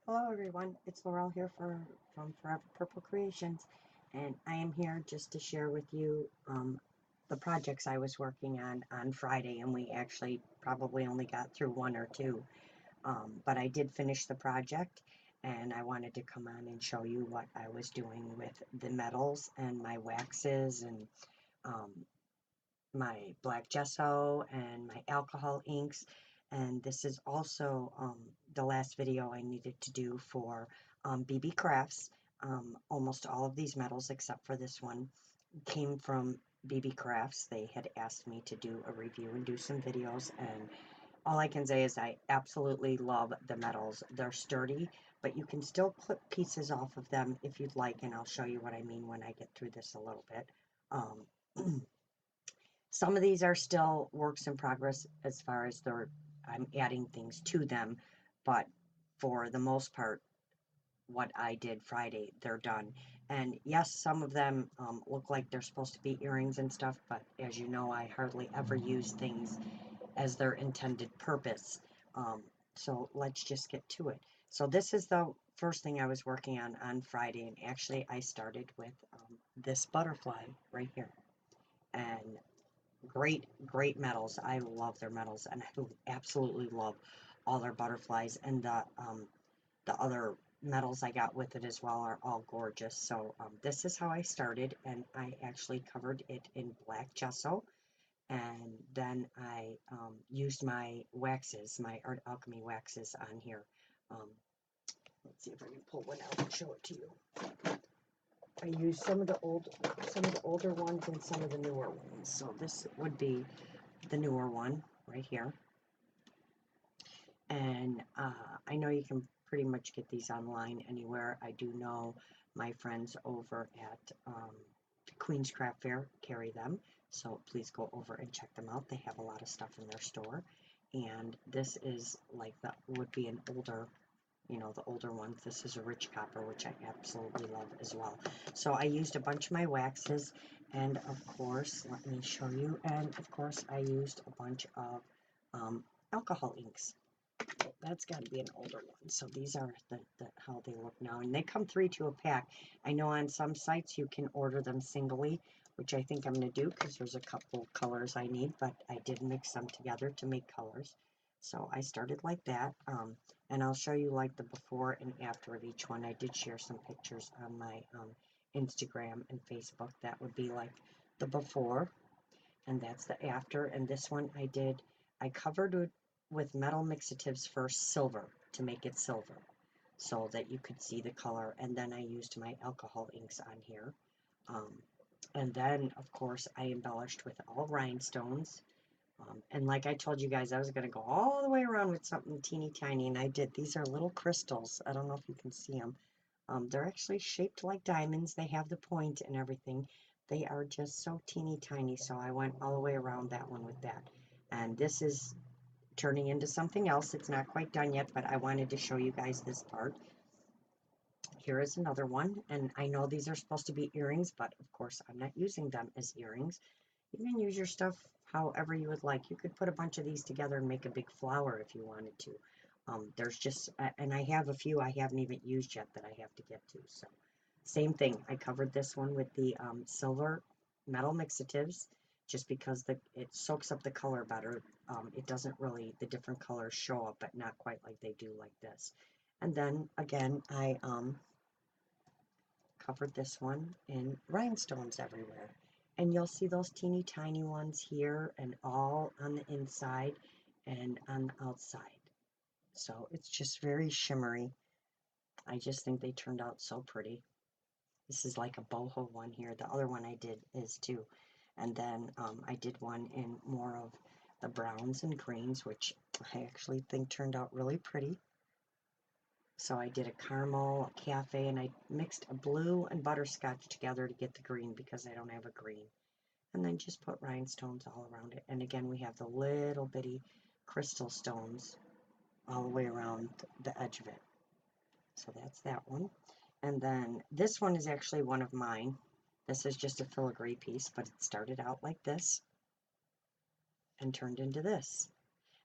Hello everyone, it's Laurel here from Forever Purple Creations, and I am here just to share with you the projects I was working on Friday, and we actually probably only got through one or two, but I did finish the project, and I wanted to come on and show you what I was doing with the metals and my waxes and um, my black gesso and my alcohol inks. And this is also the last video I needed to do for BeeBeeCrafts. Almost all of these metals except for this one came from BeeBeeCrafts. They had asked me to do a review and do some videos, and all I can say is I absolutely love the metals. They're sturdy, but you can still clip pieces off of them if you'd like, and I'll show you what I mean when I get through this a little bit. Some of these are still works in progress as far as I'm adding things to them, but for the most part, what I did Friday, they're done. And yes, some of them look like they're supposed to be earrings and stuff, but as you know, I hardly ever use things as their intended purpose. Um, so let's just get to it. So this is the first thing I was working on Friday, and actually I started with this butterfly right here. And great metals. I love their metals, and I absolutely love all their butterflies, and the other metals I got with it as well are all gorgeous. So this is how I started, and I actually covered it in black gesso, and then I used my waxes, my Art Alchemy waxes on here. Um, let's see if I can pull one out and show it to you. I used some of the older ones and some of the newer ones. So this would be the newer one right here. And I know you can pretty much get these online anywhere. I do know my friends over at Queen's Craft Fair carry them, so please go over and check them out. They have a lot of stuff in their store. And this is like that would be an older, the older ones. This is a rich copper, which I absolutely love as well. So I used a bunch of my waxes, and of course, let me show you, and of course I used a bunch of alcohol inks. That's got to be an older one. So these are how they look now, and they come 3 to a pack. I know on some sites you can order them singly, which I think I'm going to do because there's a couple colors I need, but I did mix them together to make colors. So I started like that, and I'll show you like the before and after of each one. I did share some pictures on my Instagram and Facebook. That would be like the before, and that's the after. And this one I covered it with metal mixatives first, silver, to make it silver so that you could see the color, and then I used my alcohol inks on here. Um, and then, of course, I embellished with all rhinestones. And like I told you guys, I was going to go all the way around with something teeny tiny, and I did. These are little crystals. I don't know if you can see them. They're actually shaped like diamonds. They have the point and everything. They are just so teeny tiny, so I went all the way around that one with that. And this is turning into something else. It's not quite done yet, but I wanted to show you guys this part. Here is another one, and I know these are supposed to be earrings, but of course I'm not using them as earrings. You can use your stuff however you would like. You could put a bunch of these together and make a big flower if you wanted to. There's just, and I have a few I haven't even used yet that I have to get to. So same thing, I covered this one with the silver metal mixatives, just because it soaks up the color better. It doesn't really, the different colors show up, but not quite like they do like this. And then again, I covered this one in rhinestones everywhere. And you'll see those teeny tiny ones here and all on the inside and on the outside. So it's just very shimmery. I just think they turned out so pretty. This is like a boho one here. The other one I did is too. And then I did one in more of the browns and greens, which I actually think turned out really pretty. So I did a caramel, a cafe, and I mixed a blue and butterscotch together to get the green because I don't have a green. And then just put rhinestones all around it. And again, we have the little bitty crystal stones all the way around the edge of it. So that's that one. And then this one is actually one of mine. This is just a filigree piece, but it started out like this and turned into this.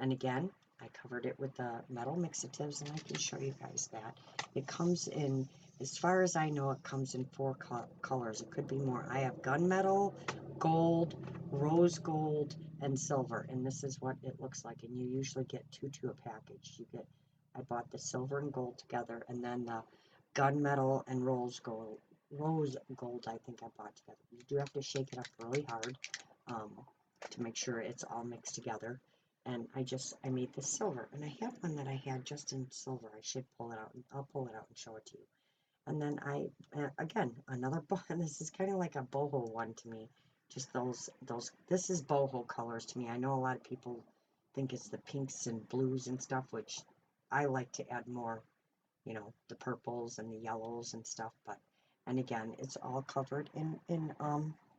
And again, I covered it with the metal mixatives, and I can show you guys that. It comes in, as far as I know, it comes in 4 colors. It could be more. I have gunmetal, gold, rose gold, and silver, and this is what it looks like. And you usually get 2 to a package. You get, I bought the silver and gold together, and then the gunmetal and rose gold. Rose gold, I think I bought together. You do have to shake it up really hard to make sure it's all mixed together. And I made this silver, and I have one that I had just in silver. I should pull it out, and I'll pull it out and show it to you. And then again, another, this is kind of like a boho one to me. Just this is boho colors to me. I know a lot of people think it's the pinks and blues and stuff, which I like to add more, you know, the purples and the yellows and stuff. But, and again, it's all covered in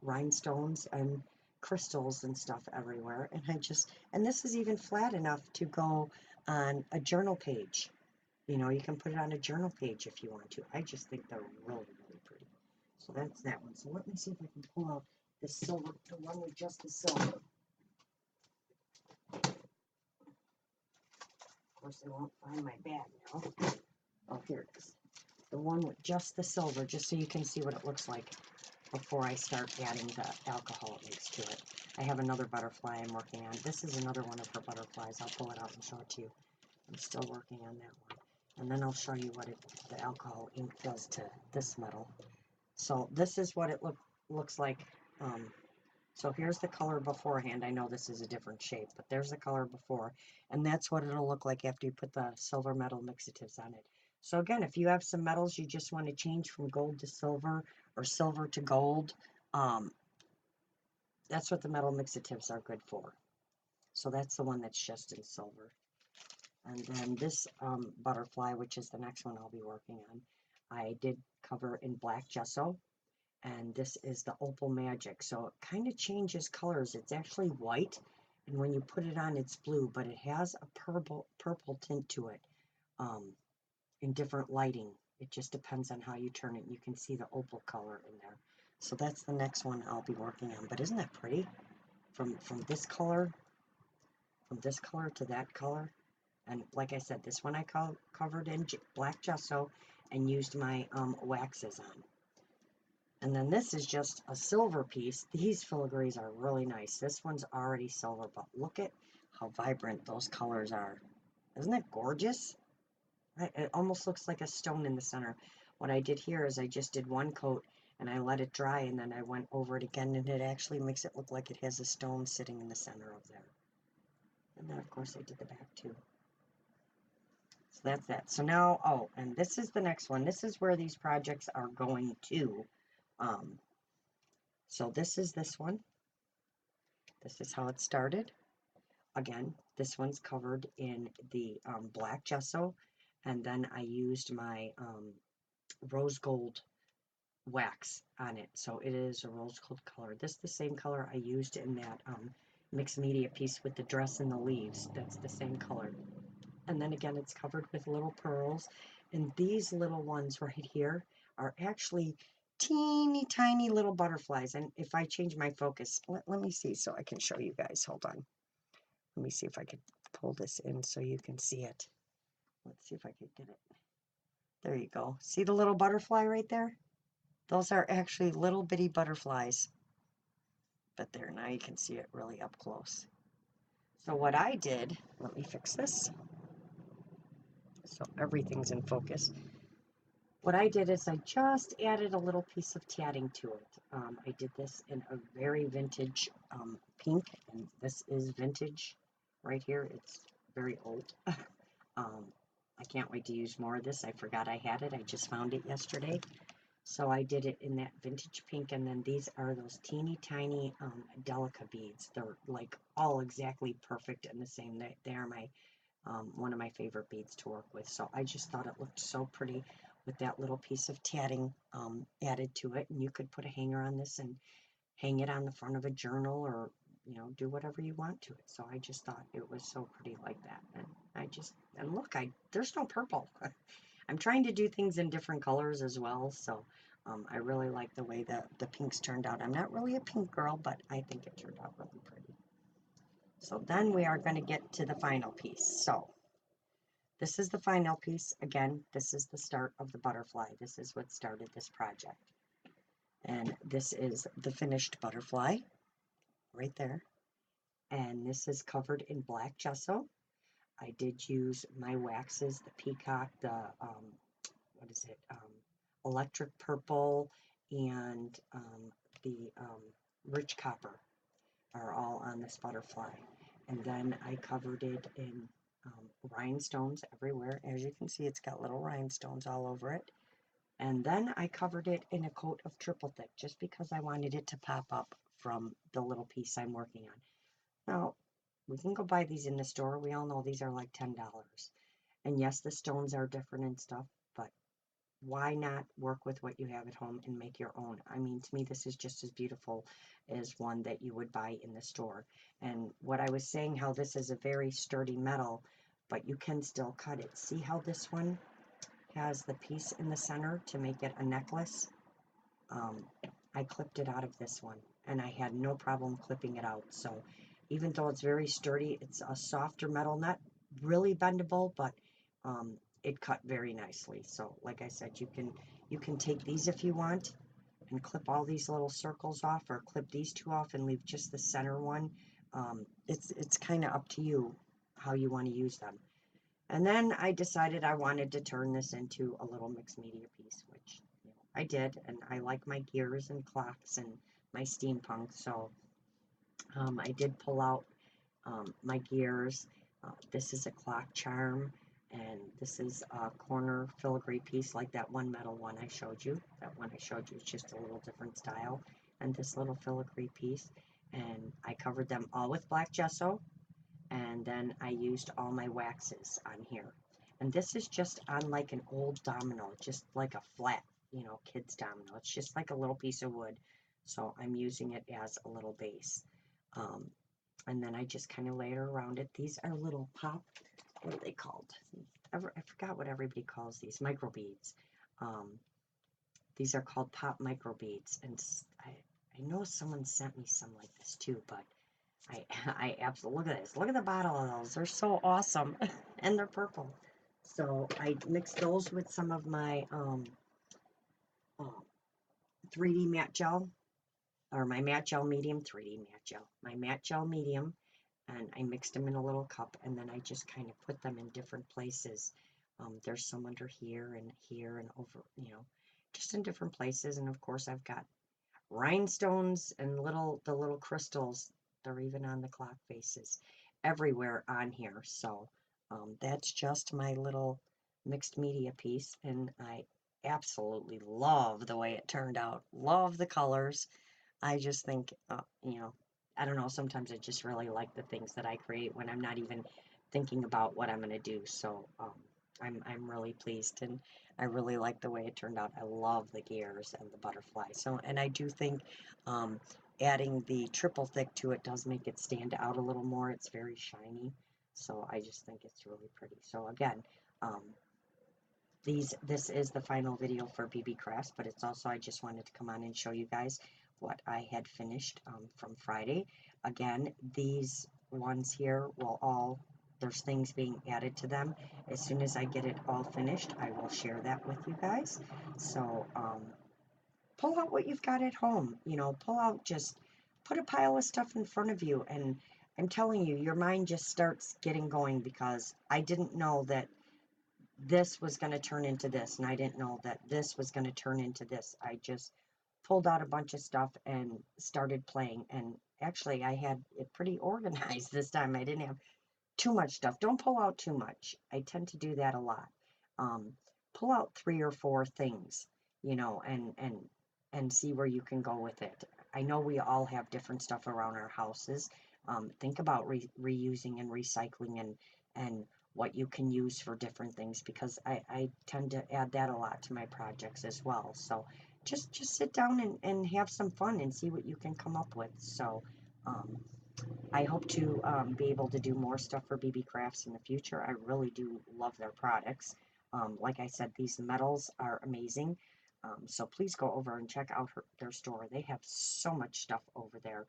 rhinestones and crystals and stuff everywhere. And this is even flat enough to go on a journal page. You know, you can put it on a journal page if you want to. I just think they're really, really pretty. So that's that one. So let me see if I can pull out the silver, the one with just the silver. Of course, I won't find my bag now. Oh, here it is. The one with just the silver, just so you can see what it looks like before I start adding the alcohol mix to it. I have another butterfly I'm working on. This is another one of her butterflies. I'll pull it out and show it to you. I'm still working on that one. And then I'll show you what the alcohol ink does to this metal. So this is what it looks like. So here's the color beforehand. I know this is a different shape, but there's the color before. And that's what it'll look like after you put the silver metal mixatives on it. So again, if you have some metals you just want to change from gold to silver or silver to gold, that's what the metal mixatives are good for. So that's the one that's just in silver. And then this butterfly, which is the next one I'll be working on, I did cover in black gesso. And this is the Opal Magic. So it kind of changes colors. It's actually white, and when you put it on, it's blue, but it has a purple tint to it in different lighting. It just depends on how you turn it. You can see the opal color in there. So that's the next one I'll be working on. But isn't that pretty? From this color to that color. And like I said, this one I covered in black gesso and used my waxes on. And then this is just a silver piece. These filigrees are really nice. This one's already silver, but look at how vibrant those colors are. Isn't that gorgeous? It almost looks like a stone in the center. What I did here is I just did one coat and I let it dry, and then I went over it again, and it actually makes it look like it has a stone sitting in the center of there. And then of course I did the back too. So that's that. So now, oh, and this is the next one. This is where these projects are going to. So this is this one. This is how it started. Again, this one's covered in the black gesso, and then I used my rose gold wax on it. So it is a rose gold color. This is the same color I used in that mixed media piece with the dress and the leaves. That's the same color. And then again, it's covered with little pearls. And these little ones right here are actually teeny tiny little butterflies. And if I change my focus, let me see so I can show you guys. Hold on. Let me see if I could pull this in so you can see it. Let's see if I could get it. There you go. See the little butterfly right there? Those are actually little bitty butterflies. But there, now you can see it really up close. So what I did, let me fix this so everything's in focus. What I did is I just added a little piece of tatting to it. I did this in a very vintage pink, and this is vintage right here. It's very old. I can't wait to use more of this. I forgot I had it. I just found it yesterday. So I did it in that vintage pink, and then these are those teeny tiny Delica beads. They're like all exactly perfect and the same. They are my one of my favorite beads to work with. So I just thought it looked so pretty with that little piece of tatting added to it. And you could put a hanger on this and hang it on the front of a journal, or you know, do whatever you want to it. So I just thought it was so pretty like that. And look, there's no purple. I'm trying to do things in different colors as well, so I really like the way the pinks turned out. I'm not really a pink girl, but I think it turned out really pretty. So then we are going to get to the final piece. So this is the final piece. Again, this is the start of the butterfly. This is what started this project. And this is the finished butterfly right there. And this is covered in black gesso. I did use my waxes, the peacock, the, what is it, electric purple, and the rich copper are all on this butterfly. And then I covered it in rhinestones everywhere. As you can see, it's got little rhinestones all over it. And then I covered it in a coat of triple thick just because I wanted it to pop up from the little piece I'm working on. Now, we can go buy these in the store. We all know these are like $10. And yes, the stones are different and stuff, but why not work with what you have at home and make your own? I mean, to me, this is just as beautiful as one that you would buy in the store. And what I was saying, how this is a very sturdy metal, but you can still cut it. See how this one has the piece in the center to make it a necklace? I clipped it out of this one, and I had no problem clipping it out. So even though it's very sturdy, it's a softer metal, not really bendable, but it cut very nicely. So like I said, you can take these if you want and clip all these little circles off, or clip these two off and leave just the center one. It's kind of up to you how you want to use them. And then I decided I wanted to turn this into a little mixed media piece, which I did, and I like my gears and clocks and my steampunk, so I did pull out my gears. This is a clock charm, and this is a corner filigree piece like that one metal one I showed you. That one I showed you is just a little different style, and this little filigree piece, and I covered them all with black gesso, and then I used all my waxes on here. And this is just on like an old domino, just like a flat, kid's domino. It's just like a little piece of wood, so I'm using it as a little base. And then I just kind of layer around it. These are little pop, what are they called? I forgot what everybody calls these, micro beads. These are called pop micro beads, and I know someone sent me some like this too, but I absolutely, look at this. Look at the bottle of those. They're so awesome. And they're purple. So I mixed those with some of my 3D matte gel, or my matte gel medium, 3D matte gel, my matte gel medium, and I mixed them in a little cup, and then I just kind of put them in different places. There's some under here and over, just in different places. And of course I've got rhinestones and the little crystals. They're even on the clock faces everywhere on here. So that's just my little mixed media piece, and I absolutely love the way it turned out. Love the colors. I just think, I don't know, sometimes I just really like the things that I create when I'm not even thinking about what I'm going to do. So I'm really pleased, and I really like the way it turned out. I love the gears and the butterfly. So, and I do think adding the triple thick to it does make it stand out a little more. It's very shiny. So I just think it's really pretty. So again, this is the final video for BeeBeeCraft, but it's also, I just wanted to come on and show you guys what I had finished from Friday. Again, these ones here will all, there's things being added to them. As soon as I get it all finished, I will share that with you guys. So pull out what you've got at home, pull out, just put a pile of stuff in front of you, and I'm telling you, your mind just starts getting going, because I didn't know that this was going to turn into this, and I didn't know that this was going to turn into this. I just pulled out a bunch of stuff and started playing, and actually I had it pretty organized this time. I didn't have too much stuff. Don't pull out too much. I tend to do that a lot. Pull out 3 or 4 things, and see where you can go with it. I know we all have different stuff around our houses. Think about reusing and recycling, and what you can use for different things, because I tend to add that a lot to my projects as well. So just sit down and have some fun and see what you can come up with. So I hope to be able to do more stuff for BeeBeeCrafts in the future. I really do love their products. Like I said, these metals are amazing. So please go over and check out their store. They have so much stuff over there.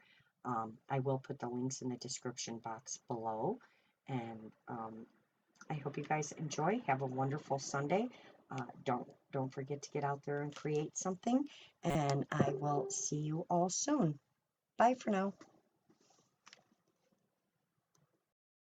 I will put the links in the description box below. And I hope you guys enjoy. Have a wonderful Sunday. Don't forget to get out there and create something. And I will see you all soon. Bye for now.